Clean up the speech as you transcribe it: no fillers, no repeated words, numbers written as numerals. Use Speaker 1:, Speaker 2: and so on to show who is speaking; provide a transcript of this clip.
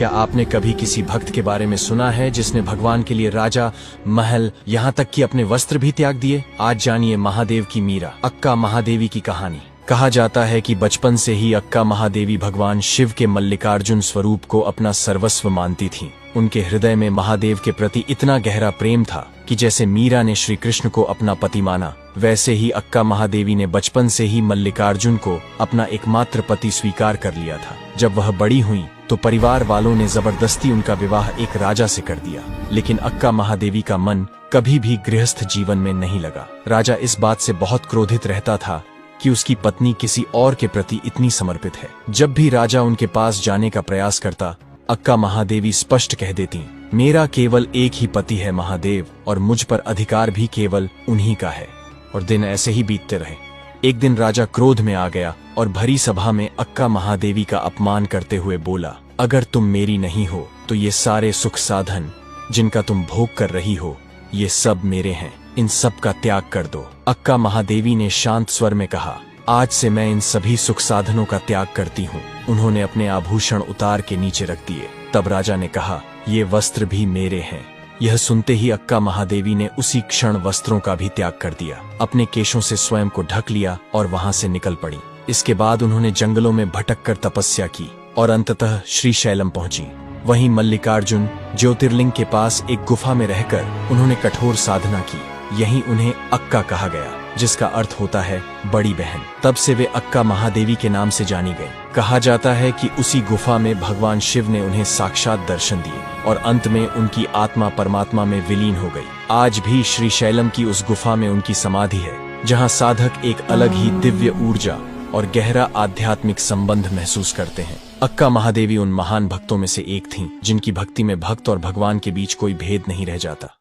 Speaker 1: क्या आपने कभी किसी भक्त के बारे में सुना है जिसने भगवान के लिए राजा, महल, यहाँ तक कि अपने वस्त्र भी त्याग दिए? आज जानिए महादेव की मीरा, अक्का महादेवी की कहानी। कहा जाता है कि बचपन से ही अक्का महादेवी भगवान शिव के मल्लिकार्जुन स्वरूप को अपना सर्वस्व मानती थीं। उनके हृदय में महादेव के प्रति इतना गहरा प्रेम था कि जैसे मीरा ने श्री कृष्ण को अपना पति माना, वैसे ही अक्का महादेवी ने बचपन से ही मल्लिकार्जुन को अपना एकमात्र पति स्वीकार कर लिया था। जब वह बड़ी हुई तो परिवार वालों ने जबरदस्ती उनका विवाह एक राजा से कर दिया, लेकिन अक्का महादेवी का मन कभी भी गृहस्थ जीवन में नहीं लगा। राजा इस बात से बहुत क्रोधित रहता था कि उसकी पत्नी किसी और के प्रति इतनी समर्पित है। जब भी राजा उनके पास जाने का प्रयास करता, अक्का महादेवी स्पष्ट कह देती, मेरा केवल एक ही पति है महादेव, और मुझ पर अधिकार भी केवल उन्हीं का है। और दिन ऐसे ही बीतते रहे। एक दिन राजा क्रोध में आ गया और भरी सभा में अक्का महादेवी का अपमान करते हुए बोला, अगर तुम मेरी नहीं हो तो ये सारे सुख साधन जिनका तुम भोग कर रही हो, ये सब मेरे हैं, इन सब का त्याग कर दो। अक्का महादेवी ने शांत स्वर में कहा, आज से मैं इन सभी सुख साधनों का त्याग करती हूँ। उन्होंने अपने आभूषण उतार के नीचे रख दिए। तब राजा ने कहा, ये वस्त्र भी मेरे हैं। यह सुनते ही अक्का महादेवी ने उसी क्षण वस्त्रों का भी त्याग कर दिया, अपने केशों से स्वयं को ढक लिया और वहां से निकल पड़ी। इसके बाद उन्होंने जंगलों में भटक कर तपस्या की और अंततः श्रीशैलम पहुंची। वहीं मल्लिकार्जुन ज्योतिर्लिंग के पास एक गुफा में रहकर उन्होंने कठोर साधना की। यहीं उन्हें अक्का कहा गया, जिसका अर्थ होता है बड़ी बहन। तब से वे अक्का महादेवी के नाम से जानी गई। कहा जाता है कि उसी गुफा में भगवान शिव ने उन्हें साक्षात दर्शन दिए और अंत में उनकी आत्मा परमात्मा में विलीन हो गई। आज भी श्रीशैलम की उस गुफा में उनकी समाधि है, जहां साधक एक अलग ही दिव्य ऊर्जा और गहरा आध्यात्मिक संबंध महसूस करते हैं। अक्का महादेवी उन महान भक्तों में से एक थीं, जिनकी भक्ति में भक्त और भगवान के बीच कोई भेद नहीं रह जाता।